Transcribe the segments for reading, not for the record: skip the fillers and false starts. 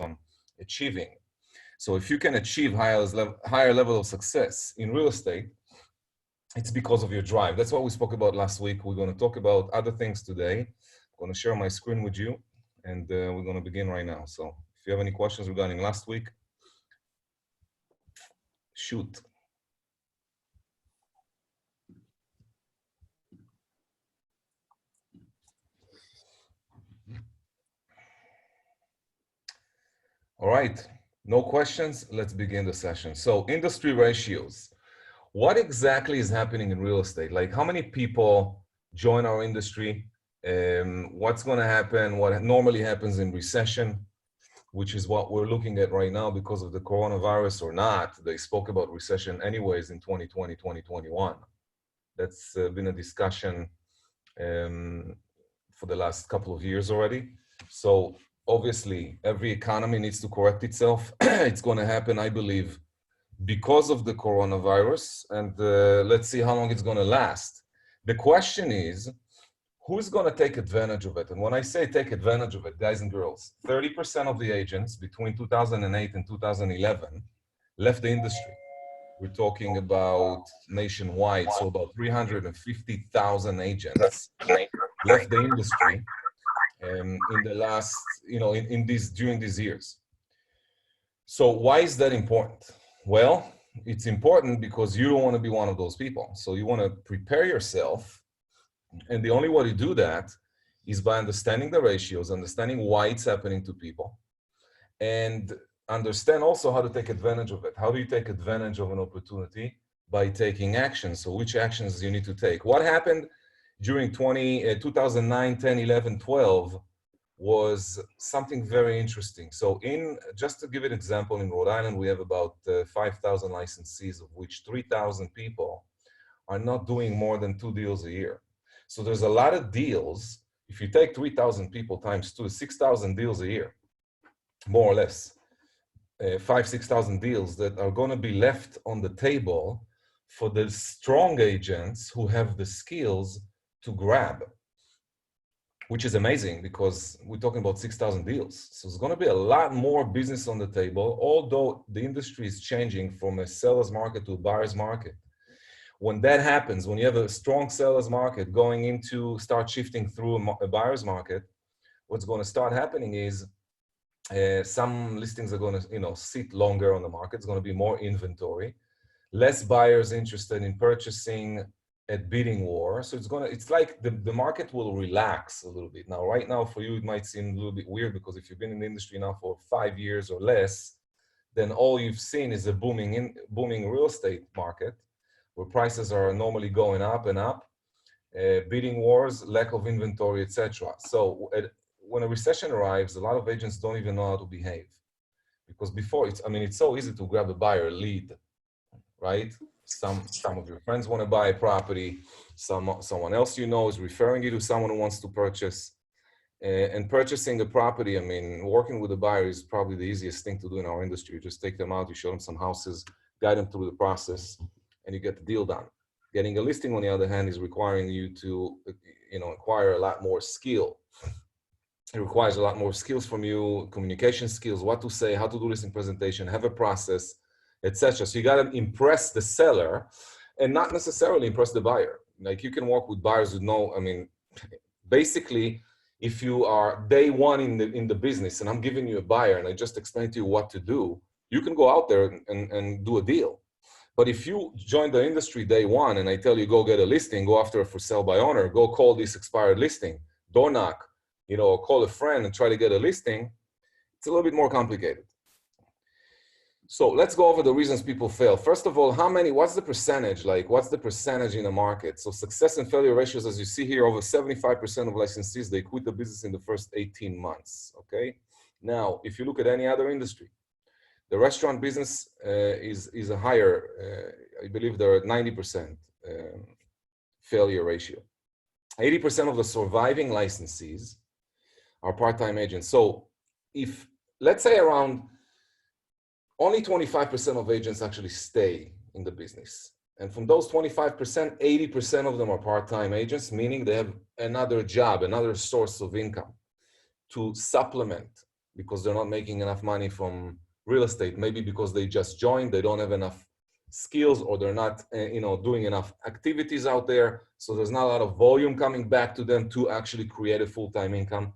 on achieving. So if you can achieve higher level of success in real estate, it's because of your drive. That's what we spoke about last week. We're going to talk about other things today. I'm going to share my screen with you, and we're going to begin right now. So if you have any questions regarding last week, shoot. All right, no questions. Let's begin the session. So industry ratios. What exactly is happening in real estate? Like how many people join our industry? What's going to happen? What normally happens in recession, which is what we're looking at right now because of the coronavirus or not. They spoke about recession anyways in 2020, 2021. That's been a discussion for the last couple of years already. So obviously every economy needs to correct itself. It's going to happen, I believe, because of the coronavirus, and let's see how long it's going to last. The question is, who's going to take advantage of it? And when I say take advantage of it, guys and girls, 30% of the agents between 2008 and 2011 left the industry. We're talking about nationwide, so about 350,000 agents left the industry in the last, during these years. So why is that important? Well, it's important because you don't want to be one of those people. So you want to prepare yourself. And the only way to do that is by understanding the ratios, understanding why it's happening to people, and understand also how to take advantage of it. How do you take advantage of an opportunity? By taking action. So which actions you need to take? What happened during 2009, 10, 11, 12 was something very interesting. So just to give an example, in Rhode Island, we have about 5,000 licensees, of which 3,000 people are not doing more than 2 deals a year. So there's a lot of deals. If you take 3,000 people times 2, 6,000 deals a year, more or less, 6,000 deals that are going to be left on the table for the strong agents who have the skills to grab, which is amazing because we're talking about 6,000 deals. So there's going to be a lot more business on the table, although the industry is changing from a seller's market to a buyer's market. When that happens, when you have a strong seller's market going into start shifting through a buyer's market, what's going to start happening is some listings are going to sit longer on the market. It's going to be more inventory, less buyers interested in purchasing at bidding war. So it's like the market will relax a little bit. Now, right now for you, it might seem a little bit weird because if you've been in the industry now for 5 years or less, then all you've seen is a booming real estate market where prices are normally going up and up, bidding wars, lack of inventory, etc. So when a recession arrives, a lot of agents don't even know how to behave, because before it's so easy to grab a buyer lead, right? Some of your friends want to buy a property, someone else is referring you to someone who wants to purchase, and purchasing a property. Working with a buyer is probably the easiest thing to do in our industry. You just take them out, you show them some houses, guide them through the process, and you get the deal done. Getting a listing, on the other hand, is requiring you to, acquire a lot more skill. It requires a lot more skills from you, communication skills, what to say, how to do listing presentation, have a process, etc. So you got to impress the seller and not necessarily impress the buyer. Like you can work with buyers who know, basically, if you are day one in the business and I'm giving you a buyer and I just explain to you what to do, you can go out there and do a deal. But if you join the industry day one and I tell you go get a listing, go after a for sale by owner, go call this expired listing, door knock, call a friend and try to get a listing, it's a little bit more complicated. So let's go over the reasons people fail. First of all, what's the percentage? What's the percentage in the market? So success and failure ratios, as you see here, over 75% of licensees, they quit the business in the first 18 months, okay? Now, if you look at any other industry, the restaurant business is a higher, I believe they're at 90% failure ratio. 80% of the surviving licensees are part-time agents. So if, let's say around only 25% of agents actually stay in the business. And from those 25%, 80% of them are part-time agents, meaning they have another job, another source of income to supplement because they're not making enough money from real estate, maybe because they just joined, they don't have enough skills, or they're not doing enough activities out there, so there's not a lot of volume coming back to them to actually create a full-time income,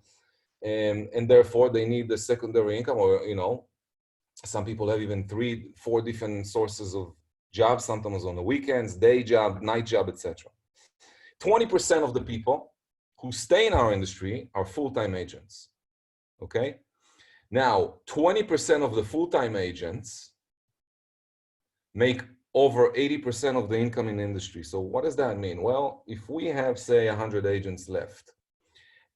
and therefore they need the secondary income, or some people have even 3-4 different sources of jobs, sometimes on the weekends, day job, night job, etc. 20% of the people who stay in our industry are full-time agents, okay? Now, 20% of the full-time agents make over 80% of the income in the industry. So what does that mean? Well, if we have, say, 100 agents left,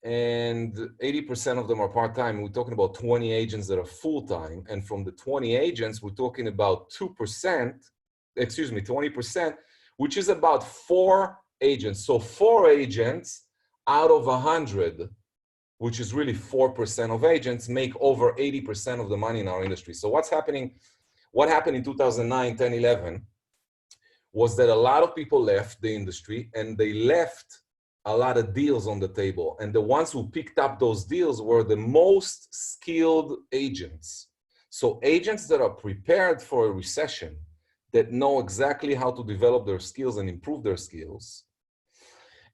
and 80% of them are part-time, we're talking about 20 agents that are full-time, and from the 20 agents, we're talking about 20%, which is about 4 agents. So 4 agents out of 100, which is really 4% of agents, make over 80% of the money in our industry. So what happened in 2009, 10, 11, was that a lot of people left the industry, and they left a lot of deals on the table. And the ones who picked up those deals were the most skilled agents. So agents that are prepared for a recession, that know exactly how to develop their skills and improve their skills,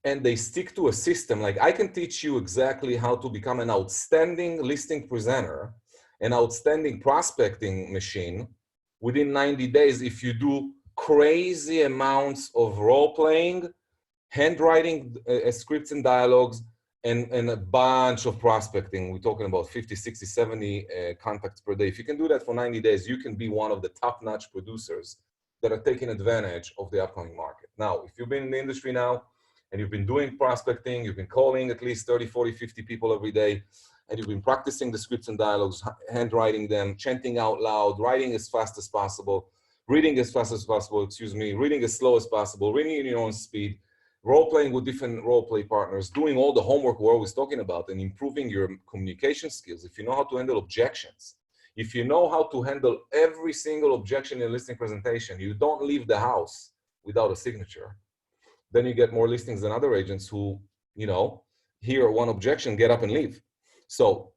and they stick to a system. Like, I can teach you exactly how to become an outstanding listing presenter, an outstanding prospecting machine within 90 days if you do crazy amounts of role-playing, handwriting scripts and dialogues, and a bunch of prospecting. We're talking about 50, 60, 70 contacts per day. If you can do that for 90 days, you can be one of the top-notch producers that are taking advantage of the upcoming market. Now, if you've been in the industry now, and you've been doing prospecting, you've been calling at least 30, 40, 50 people every day, and you've been practicing the scripts and dialogues, handwriting them, chanting out loud, writing as fast as possible, reading as fast as possible, reading as slow as possible, reading in your own speed, role-playing with different role-play partners, doing all the homework we're always talking about, and improving your communication skills. If you know how to handle objections, if you know how to handle every single objection in a listing presentation, you don't leave the house without a signature, then you get more listings than other agents who, hear one objection, get up and leave. So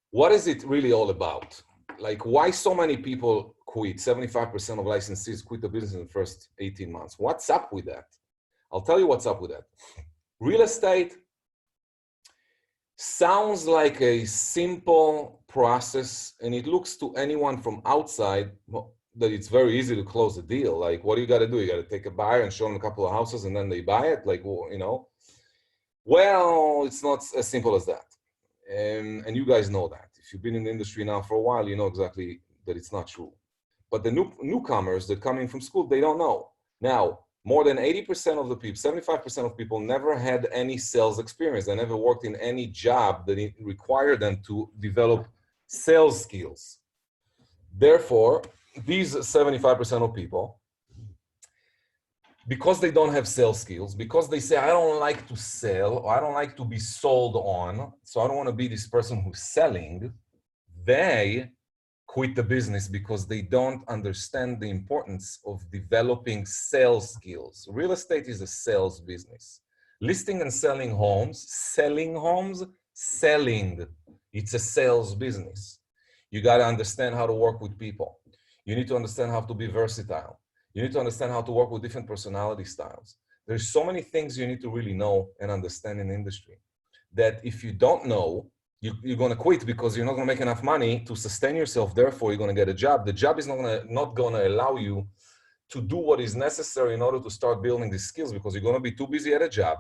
what is it really all about? Like, why so many people quit? 75% of licensees quit the business in the first 18 months. What's up with that? I'll tell you what's up with that. Real estate sounds like a simple process, and it looks to anyone from outside that it's very easy to close a deal. Like, what do you got to do? You got to take a buyer and show them a couple of houses, and then they buy it. Like, well, it's not as simple as that. And you guys know that. If you've been in the industry now for a while, you know exactly that it's not true. But the newcomers that come in from school, they don't know. Now, more than 80% of the people, 75% of people never had any sales experience. They never worked in any job that required them to develop sales skills. Therefore, these 75% of people, because they don't have sales skills, because they say, I don't like to sell, or I don't like to be sold on, so I don't want to be this person who's selling, they quit the business because they don't understand the importance of developing sales skills. Real estate is a sales business. Listing and selling homes, selling. It's a sales business. You got to understand how to work with people. You need to understand how to be versatile. You need to understand how to work with different personality styles. There's so many things you need to really know and understand in the industry that if you don't know, you're going to quit because you're not going to make enough money to sustain yourself. Therefore, you're going to get a job. The job is not going to allow you to do what is necessary in order to start building these skills, because you're going to be too busy at a job,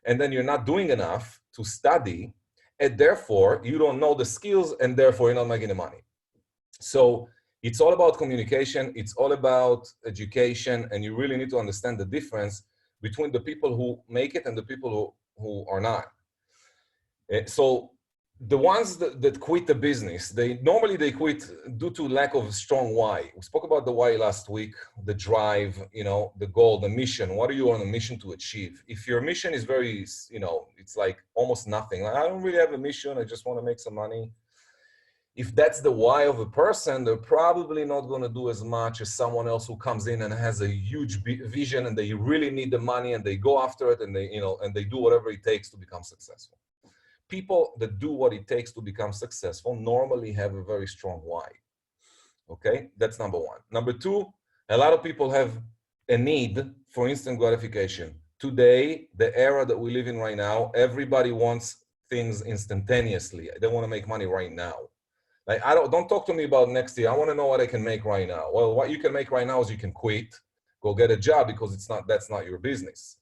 and then you're not doing enough to study, and therefore you don't know the skills, and therefore you're not making the money. So it's all about communication. It's all about education, and you really need to understand the difference between the people who make it and the people who are not. So the ones that quit the business, they quit due to lack of strong why. We spoke about the why last week, the drive, the goal, the mission. What are you on a mission to achieve? If your mission is very, it's like almost nothing. I don't really have a mission. I just want to make some money. If that's the why of a person, they're probably not going to do as much as someone else who comes in and has a huge vision, and they really need the money, and they go after it, and they do whatever it takes to become successful. people that do what it takes to become successful normally have a very strong why. Okay, that's number one. Number two, a lot of people have a need for instant gratification. Today, the era that we live in right now, everybody wants things instantaneously. They want to make money right now. Like, don't talk to me about next year. I want to know what I can make right now. Well, what you can make right now is you can quit, go get a job, because that's not your business.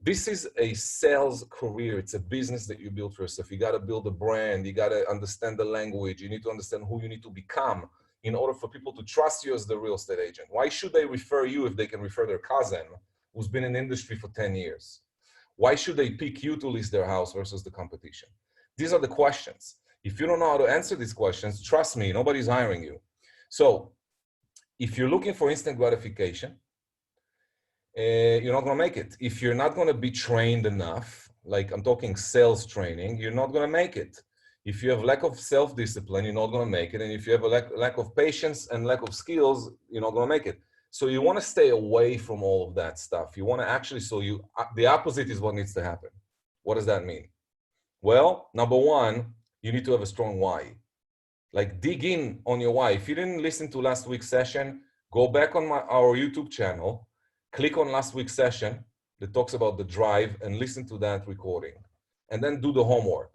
This is a sales career. It's a business that you build for yourself. You got to build a brand. You got to understand the language. You need to understand who you need to become in order for people to trust you as the real estate agent. Why should they refer you if they can refer their cousin who's been in the industry for 10 years? Why should they pick you to list their house versus the competition? These are the questions. If you don't know how to answer these questions, trust me, nobody's hiring you. So if you're looking for instant gratification, you're not going to make it. If you're not going to be trained enough, like I'm talking sales training, you're not going to make it. If you have lack of self-discipline, you're not going to make it. And if you have a lack of patience and lack of skills, you're not going to make it. So you want to stay away from all of that stuff. You want to actually, the opposite is what needs to happen. What does that mean? Well, number one, you need to have a strong why. Like, dig in on your why. If you didn't listen to last week's session, go back on our YouTube channel, click on last week's session that talks about the drive, and listen to that recording. And then do the homework.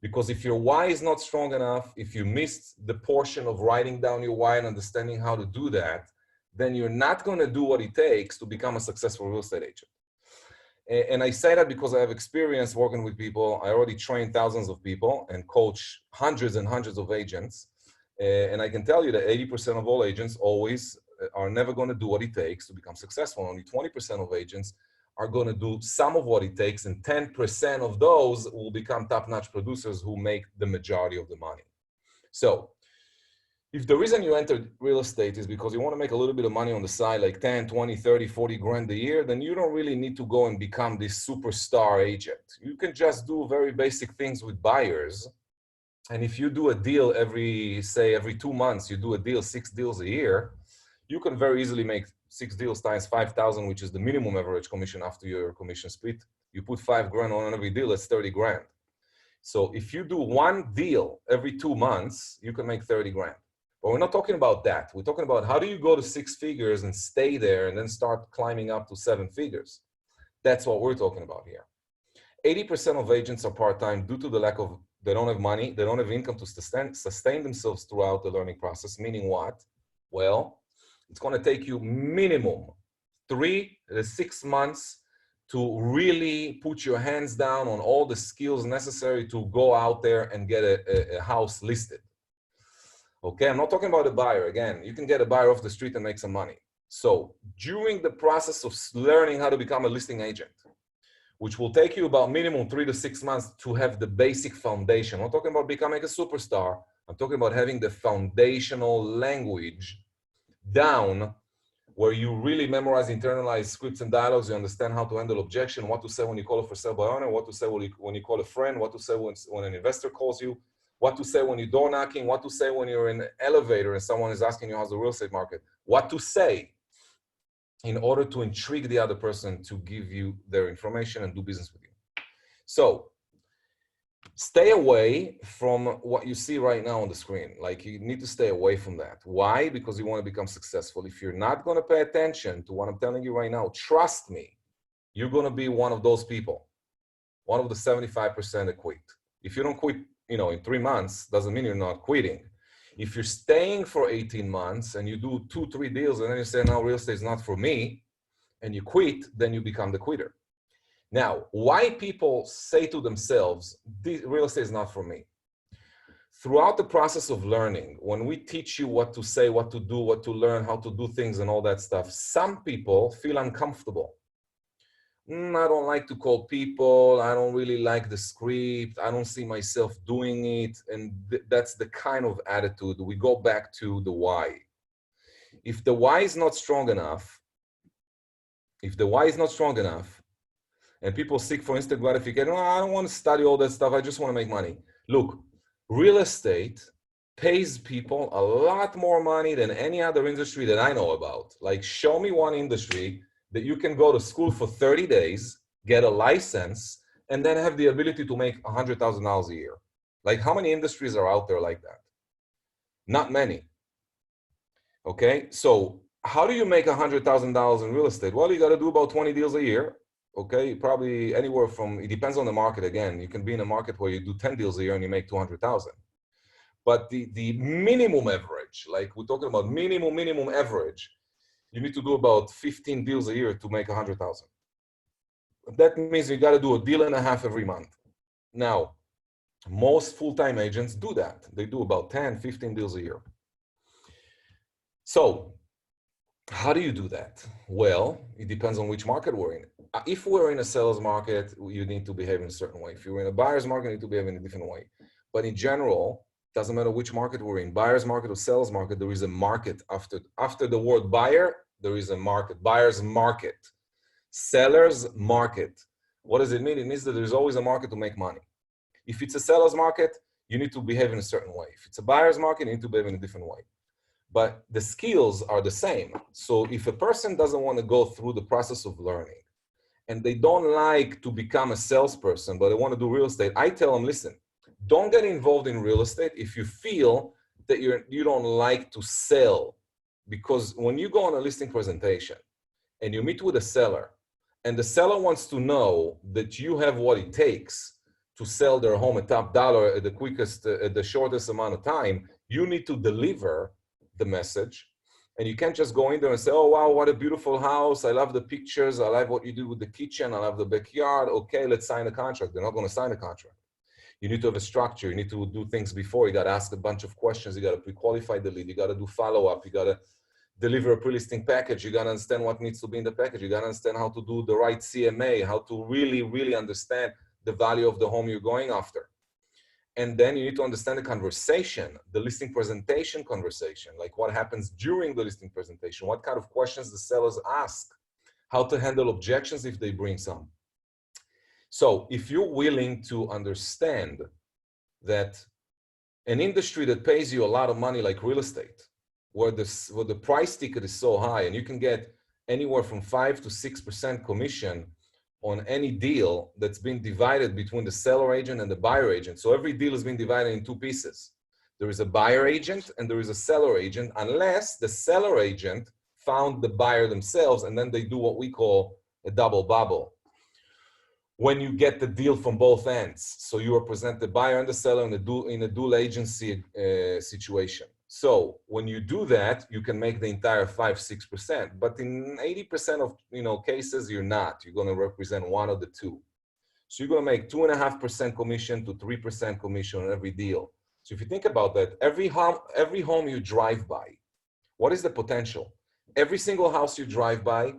Because if your why is not strong enough, if you missed the portion of writing down your why and understanding how to do that, then you're not going to do what it takes to become a successful real estate agent. And I say that because I have experience working with people. I already trained thousands of people and coach hundreds and hundreds of agents. And I can tell you that 80% of all agents always are never going to do what it takes to become successful. Only 20% of agents are going to do some of what it takes, and 10% of those will become top-notch producers who make the majority of the money. So if the reason you entered real estate is because you want to make a little bit of money on the side, like 10, 20, 30, 40 grand a year, then you don't really need to go and become this superstar agent. You can just do very basic things with buyers. And if you do a deal every 2 months, you do a deal, 6 deals a year, you can very easily make 6 deals times 5,000, which is the minimum average commission after your commission split. You put 5 grand on every deal, that's 30 grand. So if you do 1 deal every 2 months, you can make 30 grand. But we're not talking about that. We're talking about how do you go to 6 figures and stay there and then start climbing up to 7 figures. That's what we're talking about here. 80% of agents are part-time due to the lack of, they don't have money, they don't have income to sustain themselves throughout the learning process. Meaning what? Well, it's going to take you minimum 3 to 6 months to really put your hands down on all the skills necessary to go out there and get a house listed. Okay, I'm not talking about a buyer. Again, you can get a buyer off the street and make some money. So during the process of learning how to become a listing agent, which will take you about minimum 3 to 6 months to have the basic foundation. I'm not talking about becoming a superstar. I'm talking about having the foundational language down, where you really memorize, internalize scripts and dialogues. You understand how to handle objection, what to say when you call a for sale by owner, what to say when you call a friend, what to say when an investor calls you, what to say when you're door knocking, what to say when you're in an elevator and someone is asking you how's the real estate market, what to say in order to intrigue the other person to give you their information and do business with you. So stay away from what you see right now on the screen. Like, you need to stay away from that. Why? Because you want to become successful. If you're not going to pay attention to what I'm telling you right now, trust me, you're going to be one of those people, one of the 75% that quit. If you don't quit, in 3 months, doesn't mean you're not quitting. If you're staying for 18 months and you do 2-3 deals and then you say, no, real estate is not for me, and you quit, then you become the quitter. Now, why people say to themselves, real estate is not for me? Throughout the process of learning, when we teach you what to say, what to do, what to learn, how to do things and all that stuff, some people feel uncomfortable. I don't like to call people. I don't really like the script. I don't see myself doing it. And that's the kind of attitude. We go back to the why. If the why is not strong enough, and people seek for instant gratification, I don't want to study all that stuff, I just want to make money. Look, real estate pays people a lot more money than any other industry that I know about. Like, show me one industry that you can go to school for 30 days, get a license, and then have the ability to make $100,000 a year. Like, how many industries are out there like that? Not many. Okay, so how do you make $100,000 in real estate? Well, you got to do about 20 deals a year. Okay, probably anywhere from, it depends on the market. Again, you can be in a market where you do 10 deals a year and you make 200,000. But the minimum average, like we're talking about minimum average, you need to do about 15 deals a year to make 100,000. That means you got to do a deal and a half every month. Now, most full-time agents do that. They do about 10, 15 deals a year. So how do you do that? Well, it depends on which market we're in. If we're in a seller's market, you need to behave in a certain way. If you're in a buyer's market, you need to behave in a different way. But in general, doesn't matter which market we're in, buyer's market or seller's market, there is a market. After the word buyer, there is a market. Buyer's market. Seller's market. What does it mean? It means that there's always a market to make money. If it's a seller's market, you need to behave in a certain way. If it's a buyer's market, you need to behave in a different way. But the skills are the same. So if a person doesn't want to go through the process of learning and they don't like to become a salesperson, but they want to do real estate, I tell them, listen, don't get involved in real estate if you feel that you don't like to sell. Because when you go on a listing presentation and you meet with a seller and the seller wants to know that you have what it takes to sell their home at top dollar at the quickest, at the shortest amount of time, you need to deliver the message. And you can't just go in there and say, oh, wow, what a beautiful house. I love the pictures. I like what you did with the kitchen. I love the backyard. Okay, let's sign a contract. They're not going to sign a contract. You need to have a structure. You need to do things before. You got to ask a bunch of questions. You got to pre-qualify the lead. You got to do follow-up. You got to deliver a pre-listing package. You got to understand what needs to be in the package. You got to understand how to do the right CMA, how to really, really understand the value of the home you're going after. And then you need to understand the conversation, the listing presentation conversation, like what happens during the listing presentation, what kind of questions the sellers ask, how to handle objections if they bring some. So if you're willing to understand that an industry that pays you a lot of money like real estate, where the price ticket is so high and you can get anywhere from 5 to 6% commission on any deal that's been divided between the seller agent and the buyer agent. So every deal has been divided in two pieces. There is a buyer agent and there is a seller agent, unless the seller agent found the buyer themselves, and then they do what we call a double bubble. When you get the deal from both ends. So you represent the buyer and the seller in a dual agency situation. So when you do that, you can make the entire 5-6%. But in 80% of cases, you're not. You're going to represent one of the two. So you're going to make 2.5% commission to 3% commission on every deal. So if you think about that, every home you drive by, what is the potential? Every single house you drive by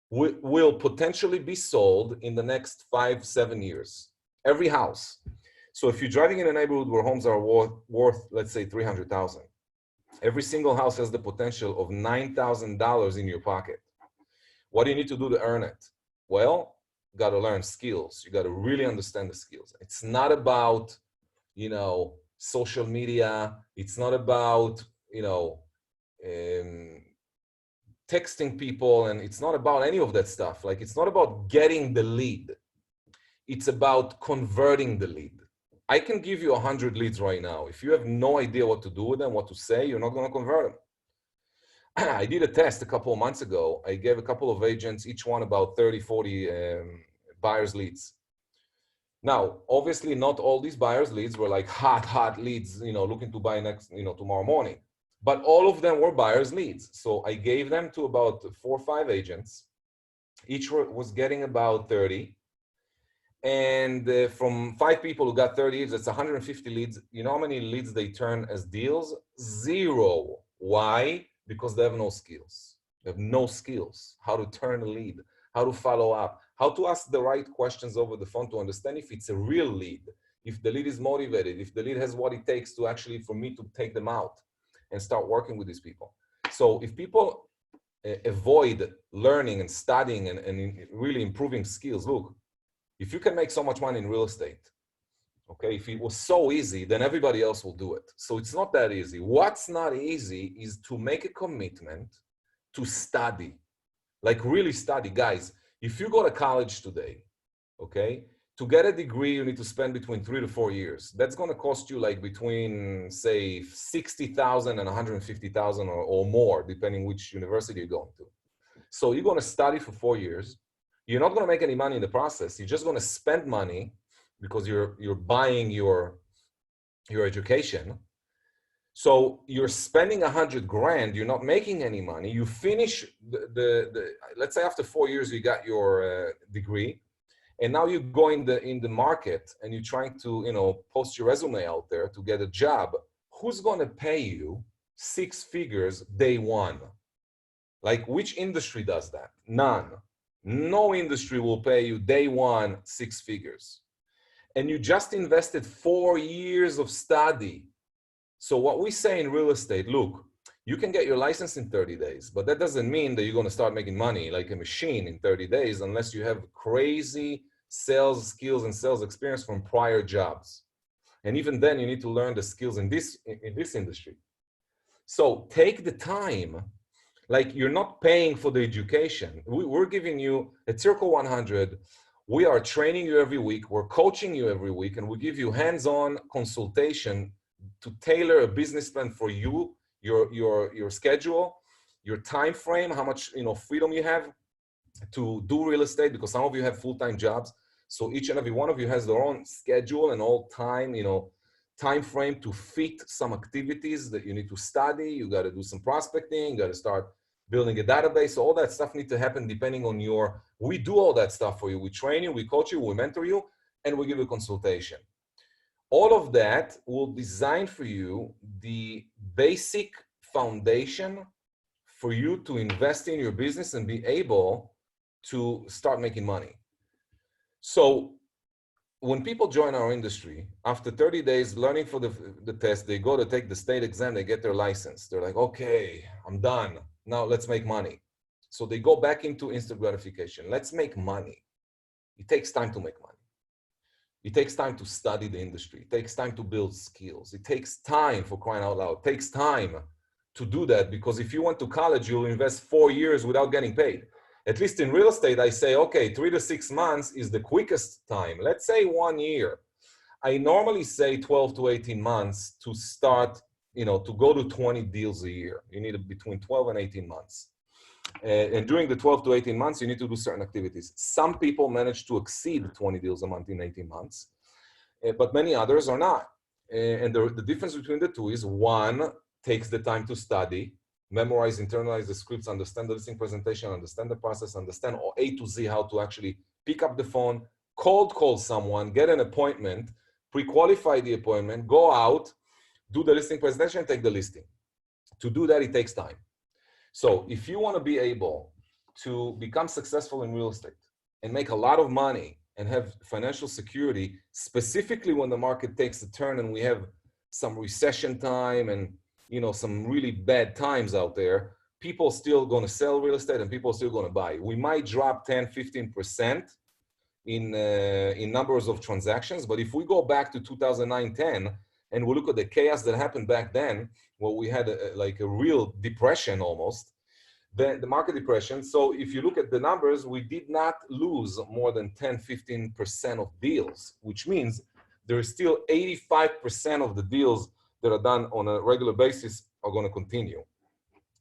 will potentially be sold in the next 5-7 years. Every house. So if you're driving in a neighborhood where homes are worth let's say $300,000, every single house has the potential of $9,000 in your pocket. What do you need to do to earn it? Well, you got to learn skills. You got to really understand the skills. It's not about, social media. It's not about, texting people, and it's not about any of that stuff. Like, it's not about getting the lead. It's about converting the lead. I can give you 100 leads right now. If you have no idea what to do with them, what to say, you're not going to convert them. I did a test a couple of months ago. I gave a couple of agents, each one about 30, 40 buyers leads. Now, obviously not all these buyers leads were like hot leads, looking to buy next, tomorrow morning. But all of them were buyers leads. So I gave them to about 4 or 5 agents. Each was getting about 30. And from 5 people who got 30 leads, that's 150 leads. You know how many leads they turn as deals? 0. Why? Because they have no skills. They have no skills. How to turn a lead, how to follow up, how to ask the right questions over the phone to understand if it's a real lead, if the lead is motivated, if the lead has what it takes to actually, for me to take them out and start working with these people. So if people avoid learning and studying and really improving skills, look, if you can make so much money in real estate, okay, if it was so easy, then everybody else will do it. So it's not that easy. What's not easy is to make a commitment to study, like really study. Guys, if you go to college today, okay, To get a degree, you need to spend between 3 to 4 years. That's going to cost you like between, say, 60,000 and 150,000 or more, depending which university you're going to. So you're going to study for 4 years. You're not going to make any money in the process. You're just going to spend money because you're buying your education. So you're spending 100 grand. You're not making any money. You finish let's say after 4 years you got your degree. And now you go in the market and you're trying to, post your resume out there to get a job. Who's going to pay you 6 figures day one? Like, which industry does that? None. No industry will pay you day one 6 figures. And you just invested 4 years of study. So what we say in real estate, look, you can get your license in 30 days, but that doesn't mean that you're going to start making money like a machine in 30 days unless you have crazy sales skills and sales experience from prior jobs. And even then, you need to learn the skills in this industry. So take the time. Like, you're not paying for the education. We're giving you at Circle100. We are training you every week. We're coaching you every week, and we give you hands-on consultation to tailor a business plan for you, your schedule, your time frame, how much freedom you have to do real estate, because some of you have full-time jobs. So each and every one of you has their own schedule and all time, time frame to fit some activities that you need to study. You got to do some prospecting. You got to start building a database. So all that stuff needs to happen depending on we do all that stuff for you. We train you, we coach you, we mentor you, and we give you consultation. All of that will design for you the basic foundation for you to invest in your business and be able to start making money. So when people join our industry, after 30 days learning for the test, they go to take the state exam, they get their license. They're like, okay, I'm done. Now let's make money. So they go back into instant gratification. Let's make money. It takes time to make money. It takes time to study the industry. It takes time to build skills. It takes time, for crying out loud. It takes time to do that, because if you went to college, you'll invest 4 years without getting paid. At least in real estate, I say, okay, 3 to 6 months is the quickest time. Let's say 1 year. I normally say 12 to 18 months to start, to go to 20 deals a year. You need between 12 and 18 months. And during the 12 to 18 months, you need to do certain activities. Some people manage to exceed 20 deals a month in 18 months, but many others are not. And the difference between the two is, one takes the time to study, memorize, internalize the scripts, understand the listing presentation, understand the process, understand A to Z how to actually pick up the phone, cold call someone, get an appointment, pre-qualify the appointment, go out, do the listing presentation, take the listing. To do that, it takes time. So if you want to be able to become successful in real estate and make a lot of money and have financial security, specifically when the market takes a turn and we have some recession time and some really bad times out there, people still going to sell real estate and people still going to buy. We might drop 10, 15% in numbers of transactions, but if we go back to 2009, 10, and we look at the chaos that happened back then, where we had a real depression almost, the market depression. So if you look at the numbers, we did not lose more than 10, 15% of deals, which means there is still 85% of the deals that are done on a regular basis are going to continue.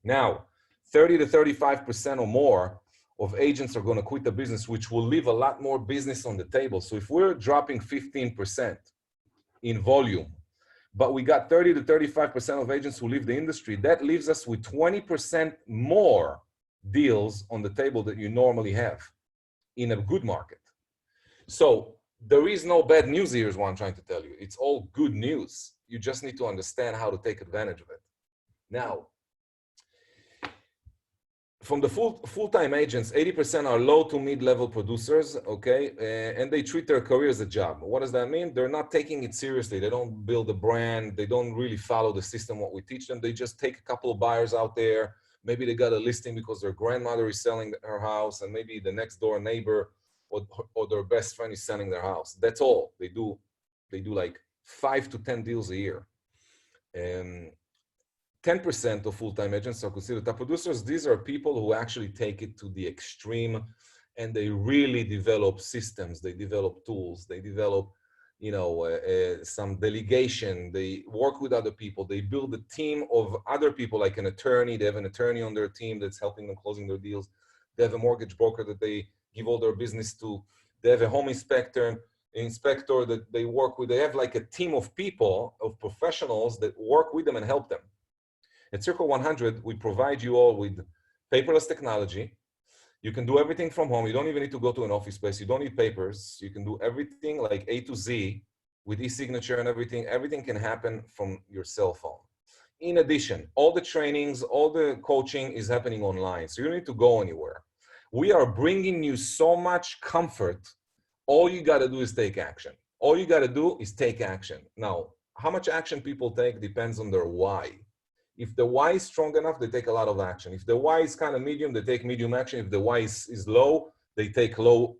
Now, 30 to 35% or more of agents are going to quit the business, which will leave a lot more business on the table. So if we're dropping 15% in volume, but we got 30 to 35% of agents who leave the industry, that leaves us with 20% more deals on the table that you normally have in a good market. So there is no bad news here is what I'm trying to tell you. It's all good news. You just need to understand how to take advantage of it. Now, from the full-time agents, 80% are low to mid-level producers, okay? And they treat their career as a job. What does that mean? They're not taking it seriously. They don't build a brand. They don't really follow the system, what we teach them. They just take a couple of buyers out there. Maybe they got a listing because their grandmother is selling her house, and maybe the next door neighbor or their best friend is selling their house. That's all. They do like 5 to 10 deals a year. 10% of full-time agents are considered top producers. These are people who actually take it to the extreme and they really develop systems, they develop tools, they develop, some delegation, they work with other people, they build a team of other people, like an attorney. They have an attorney on their team that's helping them closing their deals. They have a mortgage broker that they give all their business to. They have a home inspector that they work with. They have like a team of people, of professionals that work with them and help them. At Circle 100, we provide you all with paperless technology. You can do everything from home. You don't even need to go to an office space. You don't need papers. You can do everything like A to Z with e-signature and everything. Everything can happen from your cell phone. In addition, all the trainings, all the coaching is happening online. So you don't need to go anywhere. We are bringing you so much comfort. All you got to do is take action. All you got to do is take action. Now, how much action people take depends on their why. If the why is strong enough, they take a lot of action. If the why is kind of medium, they take medium action. If the why is low, they take low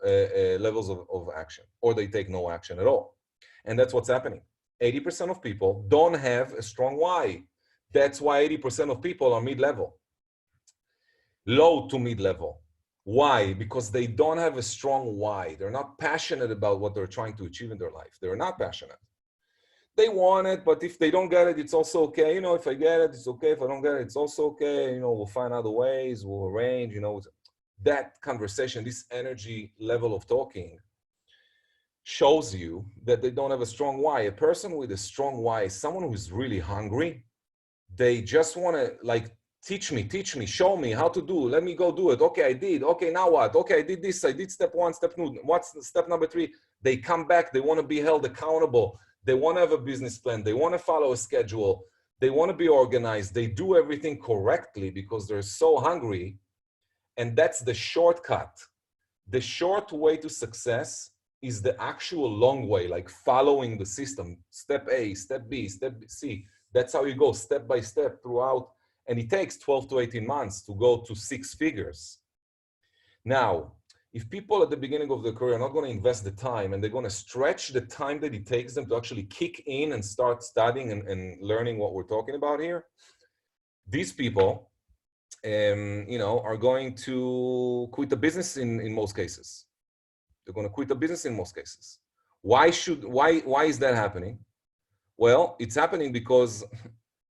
levels of action, or they take no action at all. And that's what's happening. 80% of people don't have a strong why. That's why 80% of people are mid-level, low to mid-level. Why? Because they don't have a strong why. They're not passionate about what they're trying to achieve in their life. They're not passionate. They want it, but if they don't get it, it's also okay. If I get it, it's okay. If I don't get it, it's also okay. We'll find other ways, we'll arrange, that conversation, this energy level of talking shows you that they don't have a strong why. A person with a strong why is someone who's really hungry. They just want to teach me, show me how to do. Let me go do it. Okay, I did. Okay, now what? Okay, I did this. I did step 1, step 2. What's step number 3? They come back. They want to be held accountable. They want to have a business plan. They want to follow a schedule. They want to be organized. They do everything correctly because they're so hungry. And that's the shortcut. The short way to success is the actual long way, like following the system. Step A, step B, step C. That's how you go step by step throughout. And it takes 12 to 18 months to go to 6 figures. Now, if people at the beginning of their career are not going to invest the time and they're going to stretch the time that it takes them to actually kick in and start studying and learning what we're talking about here, these people, are going to quit the business in most cases. They're going to quit the business in most cases. Why is that happening? Well, it's happening because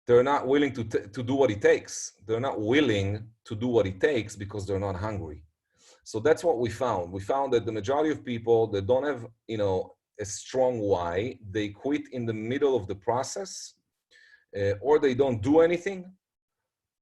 they're not willing to do what it takes. They're not willing to do what it takes because they're not hungry. So that's what we found. We found that the majority of people that don't have, a strong why, they quit in the middle of the process, or they don't do anything,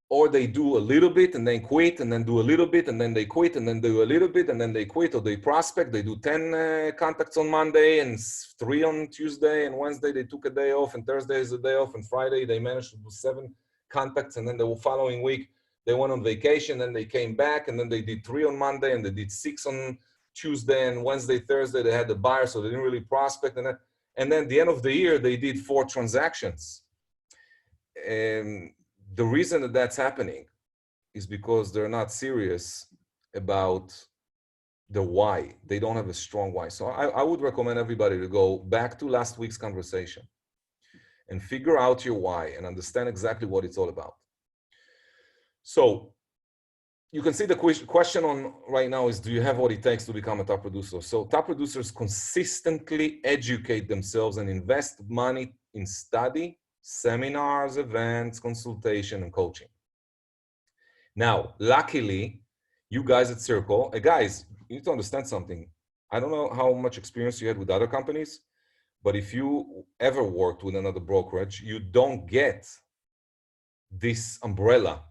or they do a little bit and then quit, and then do a little bit and then they quit, and then do a little bit and then they quit, or they prospect, they do 10 contacts on Monday and 3 on Tuesday, and Wednesday they took a day off, and Thursday is a day off, and Friday they managed to do 7 contacts, and then the following week they went on vacation, and they came back, and then they did 3 on Monday, and they did 6 on Tuesday, and Wednesday, Thursday, they had the buyer, so they didn't really prospect. And then at the end of the year, they did 4 transactions. And the reason that that's happening is because they're not serious about the why. They don't have a strong why. So I would recommend everybody to go back to last week's conversation and figure out your why and understand exactly what it's all about. So you can see the question on right now is, do you have what it takes to become a top producer? So top producers consistently educate themselves and invest money in study, seminars, events, consultation, and coaching. Now, luckily, you guys at Circle, guys, you need to understand something. I don't know how much experience you had with other companies, but if you ever worked with another brokerage, you don't get this umbrella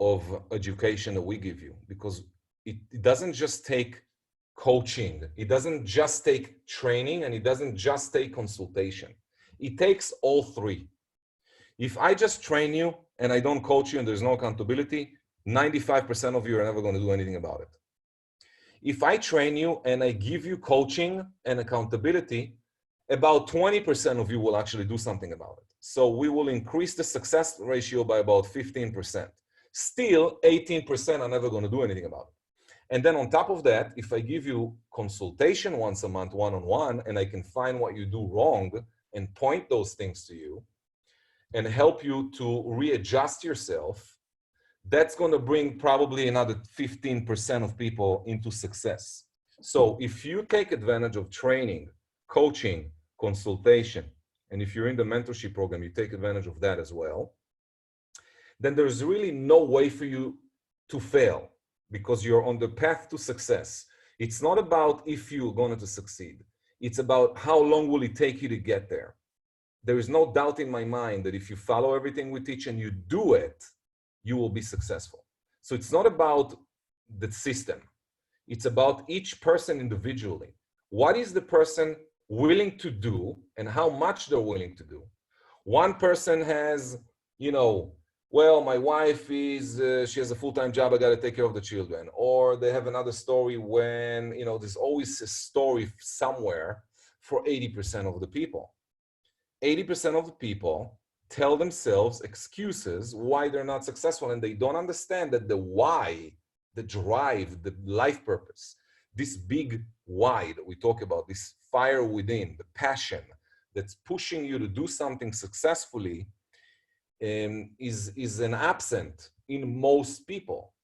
of education that we give you, because it doesn't just take coaching, it doesn't just take training, and it doesn't just take consultation. It takes all 3. If I just train you and I don't coach you and there's no accountability, 95% of you are never going to do anything about it. If I train you and I give you coaching and accountability, about 20% of you will actually do something about it. So we will increase the success ratio by about 15%. Still, 18% are never going to do anything about it. And then on top of that, if I give you consultation once a month, one-on-one, and I can find what you do wrong and point those things to you and help you to readjust yourself, that's going to bring probably another 15% of people into success. So if you take advantage of training, coaching, consultation, and if you're in the mentorship program, you take advantage of that as well, then there's really no way for you to fail because you're on the path to success. It's not about if you're going to succeed. It's about how long will it take you to get there. There is no doubt in my mind that if you follow everything we teach and you do it, you will be successful. So it's not about the system. It's about each person individually. What is the person willing to do and how much they're willing to do? One person has, well, my wife is, she has a full-time job, I got to take care of the children. Or they have another story when, there's always a story somewhere for 80% of the people. 80% of the people tell themselves excuses why they're not successful, and they don't understand that the why, the drive, the life purpose, this big why that we talk about, this fire within, the passion that's pushing you to do something successfully, is an absent in most people.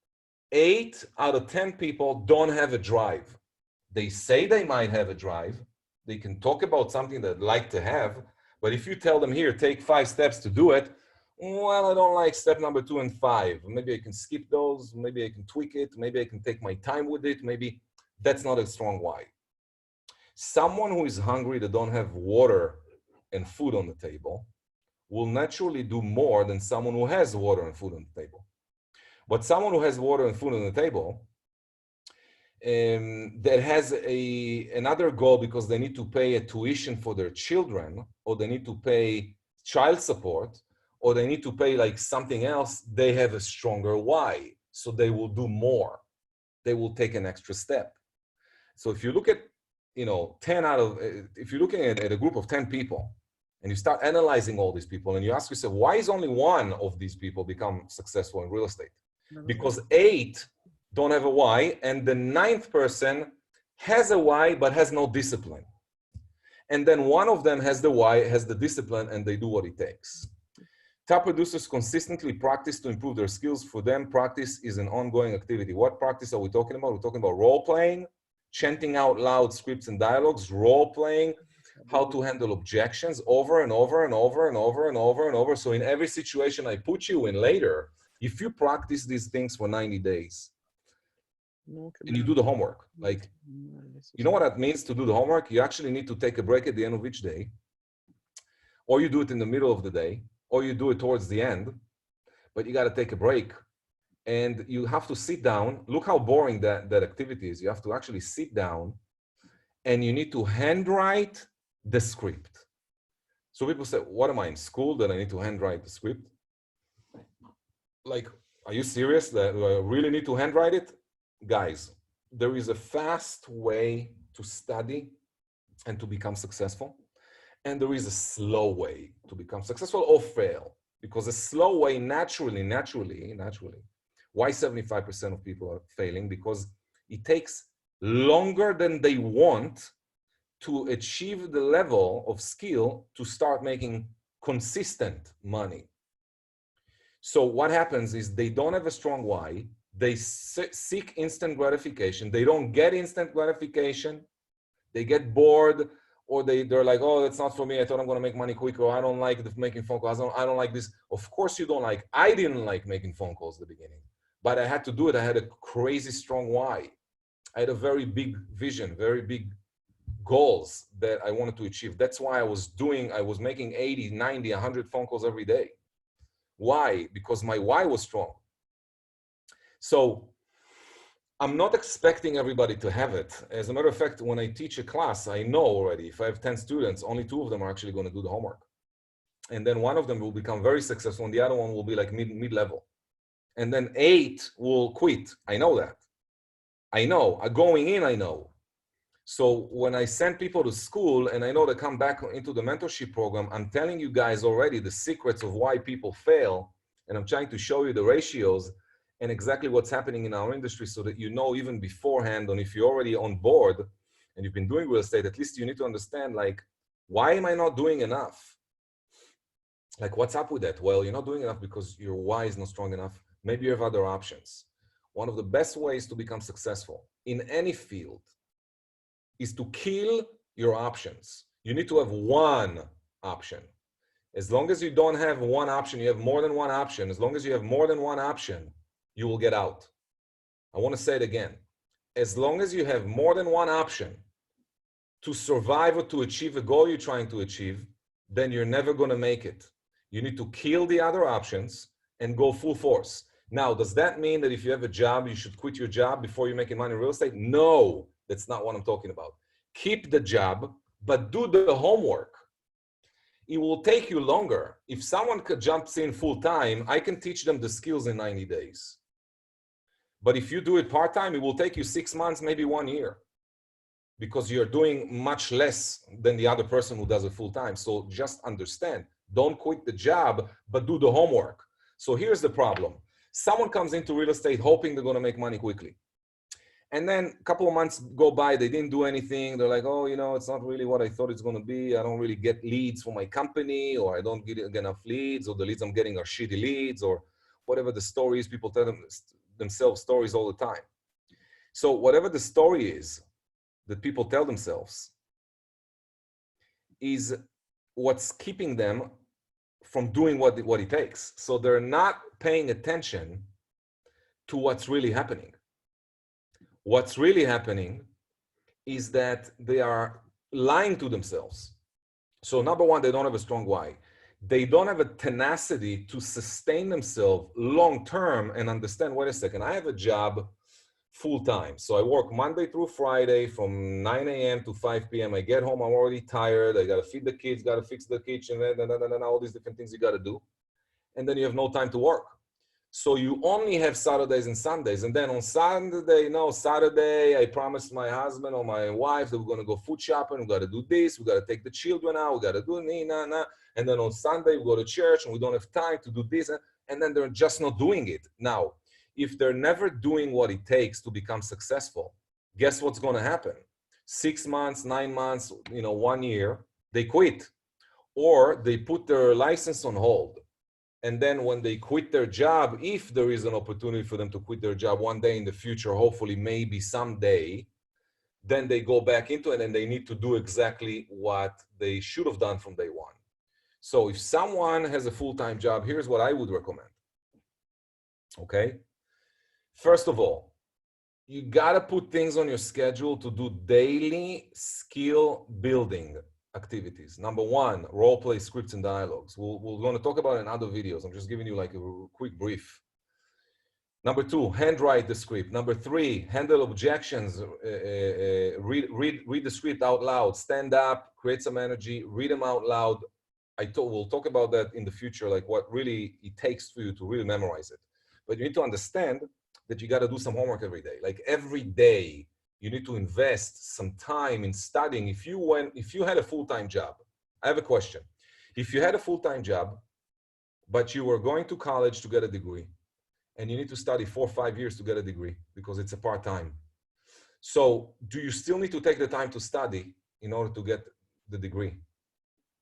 8 out of 10 people don't have a drive. They say they might have a drive. They can talk about something they'd like to have, but if you tell them, here, take 5 steps to do it, well, I don't like step number 2 and 5. Maybe I can skip those. Maybe I can tweak it. Maybe I can take my time with it. Maybe that's not a strong why. Someone who is hungry, that don't have water and food on the table, will naturally do more than someone who has water and food on the table. But someone who has water and food on the table, that has another goal because they need to pay a tuition for their children, or they need to pay child support, or they need to pay like something else, they have a stronger why. So they will do more. They will take an extra step. So if you look at, if you're looking at a group of 10 people, and you start analyzing all these people, and you ask yourself, why is only one of these people become successful in real estate? Because 8 don't have a why, and the 9th person has a why, but has no discipline. And then one of them has the why, has the discipline, and they do what it takes. Top producers consistently practice to improve their skills. For them, practice is an ongoing activity. What practice are we talking about? We're talking about role-playing, chanting out loud scripts and dialogues, role-playing, how to handle objections over and over and over and over and over and over. So in every situation I put you in later, if you practice these things for 90 days, and you do the homework, like, you know what that means to do the homework? You actually need to take a break at the end of each day, or you do it in the middle of the day, or you do it towards the end, but you got to take a break. And you have to sit down. Look how boring that activity is. You have to actually sit down, and you need to handwrite the script. So people say, what am I in school that I need to handwrite the script? Like, are you serious that I really need to handwrite it? Guys, there is a fast way to study and to become successful. And there is a slow way to become successful or fail. Because a slow way, naturally, why 75% of people are failing? Because it takes longer than they want to achieve the level of skill to start making consistent money. So what happens is they don't have a strong why. They seek instant gratification. They don't get instant gratification. They get bored, or they're like, oh, that's not for me. I thought I'm going to make money quicker. Or I don't like making phone calls. I don't like this. Of course you don't like. I didn't like making phone calls at the beginning, but I had to do it. I had a crazy strong why. I had a very big vision, very big goals that I wanted to achieve. That's why I was making 80, 90, 100 phone calls every day. Why? Because my why was strong. So I'm not expecting everybody to have it. As a matter of fact, when I teach a class, I know already if I have 10 students, only 2 of them are actually going to do the homework. And then 1 of them will become very successful, and the other one will be like mid-level. And then 8 will quit. I know that. I know. Going in, I know. So when I send people to school and I know they come back into the mentorship program, I'm telling you guys already the secrets of why people fail. And I'm trying to show you the ratios and exactly what's happening in our industry so that you know even beforehand, and if you're already on board and you've been doing real estate, at least you need to understand, like, why am I not doing enough? Like, what's up with that? Well, you're not doing enough because your why is not strong enough. maybe you have other options. One of the best ways to become successful in any field is to kill your options. You need to have one option. As long as you don't have one option, you have more than one option. As long as you have more than one option, you will get out. I want to say it again. As long as you have more than one option to survive or to achieve a goal you're trying to achieve, then you're never going to make it. You need to kill the other options and go full force. Now, does that mean that if you have a job, you should quit your job before you're making money in real estate? No, that's not what I'm talking about. Keep the job, but do the homework. It will take you longer. If someone jumps in full time, I can teach them the skills in 90 days. But if you do it part-time, it will take you 6 months, maybe 1 year, because you're doing much less than the other person who does it full time. So just understand, don't quit the job, but do the homework. So here's the problem. Someone comes into real estate hoping they're going to make money quickly. And then a couple of months go by, they didn't do anything. They're like, oh, you know, it's not really what I thought it's going to be. I don't really get leads for my company, or I don't get enough leads, or the leads I'm getting are shitty leads, or whatever the story is. People tell themselves stories all the time. So whatever the story is that people tell themselves is what's keeping them from doing what it takes. So they're not paying attention to what's really happening. What's really happening is that they are lying to themselves. So number one, they don't have a strong why. They don't have a tenacity to sustain themselves long-term and understand, wait a second, I have a job full-time. So I work Monday through Friday from 9 a.m. to 5 p.m. I get home, I'm already tired. I got to feed the kids, got to fix the kitchen, and all these different things you got to do. And then you have no time to work. So you only have Saturdays and Sundays. And then on Saturday, I promised my husband or my wife that we're going to go food shopping. We got to do this. We got to take the children out. We got to do nah. And then on Sunday, we go to church and we don't have time to do this. And then they're just not doing it. Now, if they're never doing what it takes to become successful, guess what's going to happen? 6 months, 9 months, 1 year, they quit, or they put their license on hold. And then when they quit their job, if there is an opportunity for them to quit their job one day in the future, hopefully, maybe someday, then they go back into it and they need to do exactly what they should have done from day one. So if someone has a full-time job, here's what I would recommend. Okay? First of all, you got to put things on your schedule to do daily skill building activities. Number one, role play scripts and dialogues. We're going to talk about it in other videos. I'm just giving you like a quick brief. Number two, handwrite the script. Number three, handle objections. Read the script out loud. Stand up, create some energy, read them out loud. We'll talk about that in the future, like what really it takes for you to really memorize it. But you need to understand that you got to do some homework every day. Like every day, you need to invest some time in studying. If you had a full-time job, I have a question. If you had a full-time job, but you were going to college to get a degree, and you need to study 4 or 5 years to get a degree because it's a part-time. So do you still need to take the time to study in order to get the degree?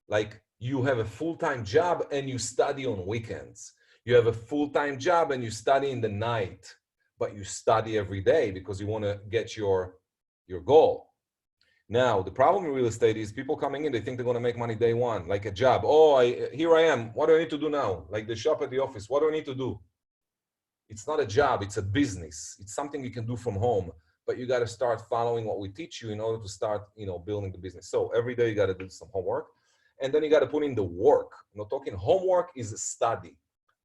Like you have a full-time job and you study on weekends. You have a full-time job and you study in the night, but you study every day because you want to get your goal. Now, the problem in real estate is people coming in, they think they're going to make money day one, like a job. Oh, here I am. What do I need to do now? Like the shop at the office. What do I need to do? It's not a job. It's a business. It's something you can do from home, but you got to start following what we teach you in order to start, building the business. So every day you got to do some homework, and then you got to put in the work. I'm not talking homework is a study.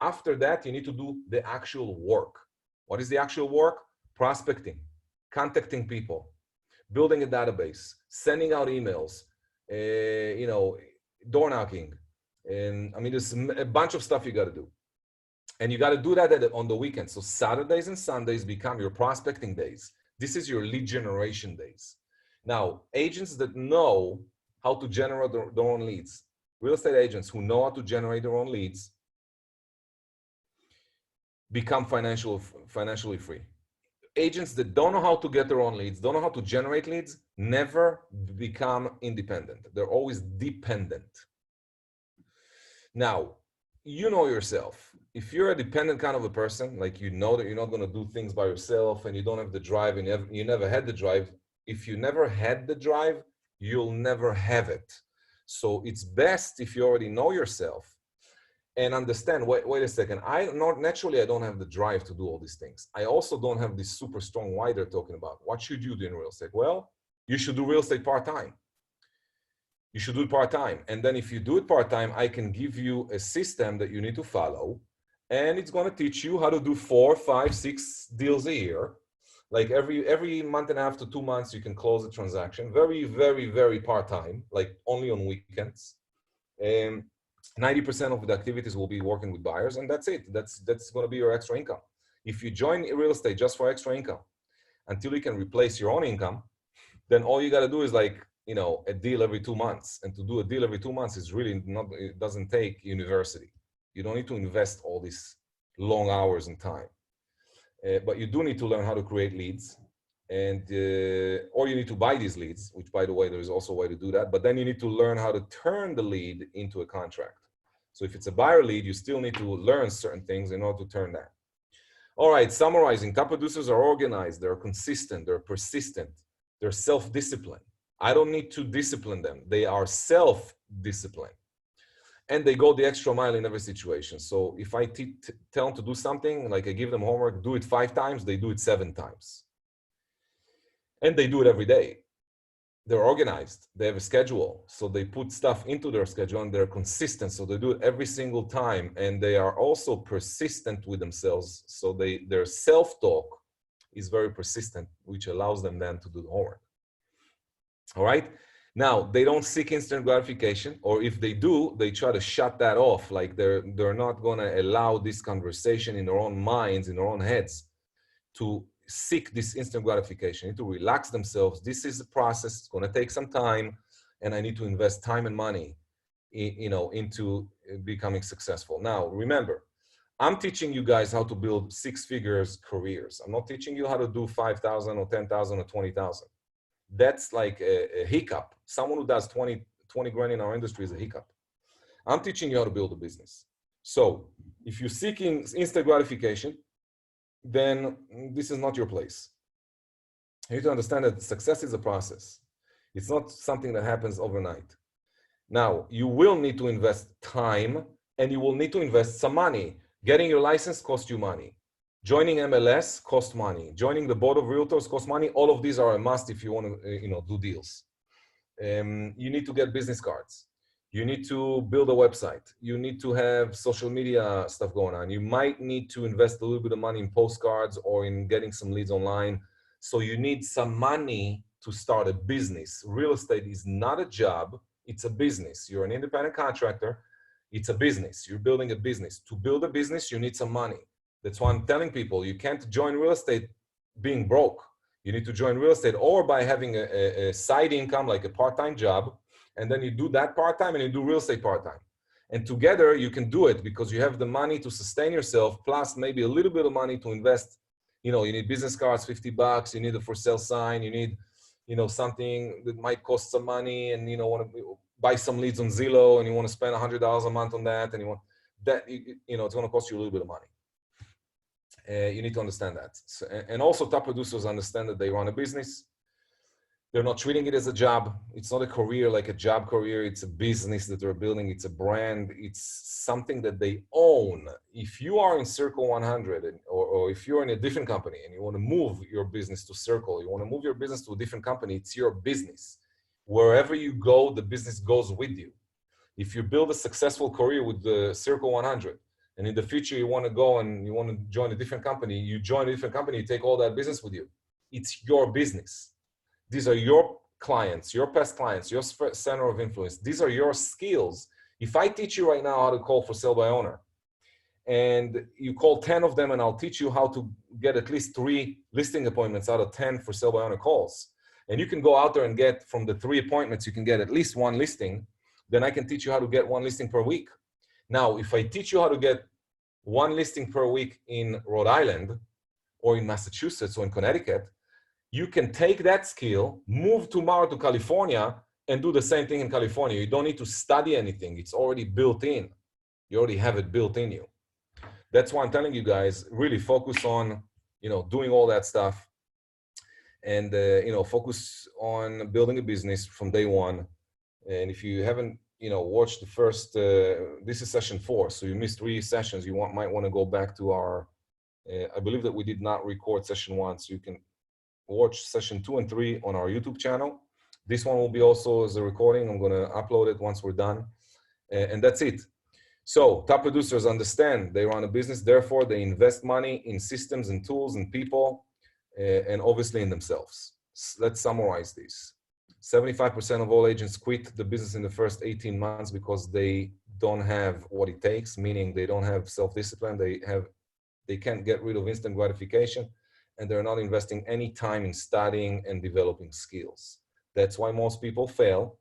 After that, you need to do the actual work. What is the actual work? Prospecting, contacting people, building a database, sending out emails, door knocking. And I mean, there's a bunch of stuff you got to do. And you got to do that on the weekend. So Saturdays and Sundays become your prospecting days. This is your lead generation days. Now, agents that know how to generate their own leads, real estate agents who know how to generate their own leads, become financially free. Agents that don't know how to get their own leads, don't know how to generate leads, never become independent. They're always dependent. Now, you know yourself. if you're a dependent kind of a person, like you know that you're not going to do things by yourself and you don't have the drive and you never had the drive, if you never had the drive, you'll never have it. So it's best if you already know yourself and understand, wait a second, naturally I don't have the drive to do all these things. I also don't have this super strong why they're talking about. What should you do in real estate? Well, you should do real estate part-time. You should do it part-time. And then if you do it part-time, I can give you a system that you need to follow. And it's going to teach you how to do 4, 5, 6 deals a year. Like every month and a half to 2 months, you can close a transaction. Very, very, very part-time, like only on weekends. 90% of the activities will be working with buyers, and that's it. That's going to be your extra income. If you join real estate just for extra income until you can replace your own income, then all you got to do is like, you know, a deal every 2 months. And to do a deal every 2 months is really not, it doesn't take university. You don't need to invest all these long hours and time. But you do need to learn how to create leads, and or you need to buy these leads, which by the way, there's also a way to do that. But then you need to learn how to turn the lead into a contract. So if it's a buyer lead, you still need to learn certain things in order to turn that. All right, summarizing, top producers are organized, they're consistent, they're persistent, they're self-disciplined. I don't need to discipline them. They are self-disciplined. And they go the extra mile in every situation. So if I tell them to do something, like I give them homework, do it 5 times, they do it 7 times. And they do it every day. They're organized, they have a schedule. So they put stuff into their schedule and they're consistent. So they do it every single time. And they are also persistent with themselves. So their self-talk is very persistent, which allows them then to do the homework. All right. Now, they don't seek instant gratification, or if they do, they try to shut that off. Like they're not going to allow this conversation in their own minds, in their own heads, to seek this instant gratification. They need to relax themselves. This is a process. It's going to take some time, and I need to invest time and money, you know, into becoming successful. Now, remember, I'm teaching you guys how to build 6 figures careers. I'm not teaching you how to do 5,000 or 10,000 or 20,000. That's like a hiccup. Someone who does 20 grand in our industry is a hiccup. I'm teaching you how to build a business. So if you're seeking instant gratification, then this is not your place. You need to understand that success is a process. It's not something that happens overnight. Now, you will need to invest time and you will need to invest some money. Getting your license costs you money. Joining MLS costs money. Joining the board of realtors costs money. All of these are a must if you want to, you know, do deals. You need to get business cards. You need to build a website. You need to have social media stuff going on. You might need to invest a little bit of money in postcards or in getting some leads online. So you need some money to start a business. Real estate is not a job. It's a business. You're an independent contractor. It's a business. You're building a business. To build a business, you need some money. That's why I'm telling people, you can't join real estate being broke. You need to join real estate or by having a side income, like a part-time job, and then you do that part-time and you do real estate part-time. And together you can do it because you have the money to sustain yourself, plus maybe a little bit of money to invest. You know, you need business cards, $50. You need a for sale sign. You need, you know, something that might cost some money, and, you know, want to buy some leads on Zillow, and you want to spend $100 a month on that. And you want that, you know, it's going to cost you a little bit of money. You need to understand that. So, and also top producers understand that they run a business. They're not treating it as a job. It's not a career like a job career. It's a business that they're building. It's a brand. It's something that they own. If you are in Circle 100 or if you're in a different company and you want to move your business to Circle, you want to move your business to a different company, it's your business. Wherever you go, the business goes with you. If you build a successful career with the Circle 100, and in the future, you want to go and you want to join a different company, you join a different company, you take all that business with you. It's your business. These are your clients, your past clients, your center of influence. These are your skills. If I teach you right now how to call for sale by owner, and you call 10 of them, and I'll teach you how to get at least 3 listing appointments out of 10 for sale by owner calls, and you can go out there and get from the 3 appointments, you can get at least 1 listing, then I can teach you how to get 1 listing per week. Now, if I teach you how to get 1 listing per week in Rhode Island or in Massachusetts or in Connecticut, you can take that skill, move tomorrow to California, and do the same thing in California. You don't need to study anything. It's already built in. You already have it built in you. That's why I'm telling you guys, really focus on, doing all that stuff, and focus on building a business from day one. And if you haven't watched the first, this is session 4, so you missed 3 sessions, you might want to go back to our, I believe that we did not record session 1, so you can watch session 2 and 3 on our YouTube channel. This one will be also as a recording. I'm going to upload it once we're done, and that's it. So top producers understand they run a business, therefore they invest money in systems and tools and people, and obviously in themselves. Let's summarize this. 75% of all agents quit the business in the first 18 months because they don't have what it takes, meaning they don't have self-discipline, they can't get rid of instant gratification, and they're not investing any time in studying and developing skills. That's why most people fail.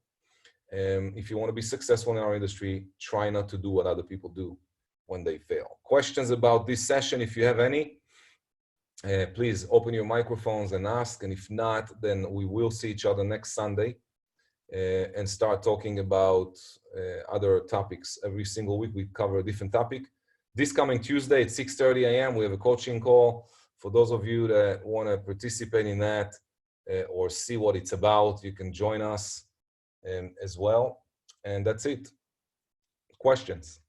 If you want to be successful in our industry, try not to do what other people do when they fail. Questions about this session, if you have any, please open your microphones and ask. And if not, then we will see each other next Sunday and start talking about other topics. Every single week we cover a different topic. This coming Tuesday at 6:30 a.m. we have a coaching call. For those of you that want to participate in that or see what it's about, you can join us as well. And that's it. Questions?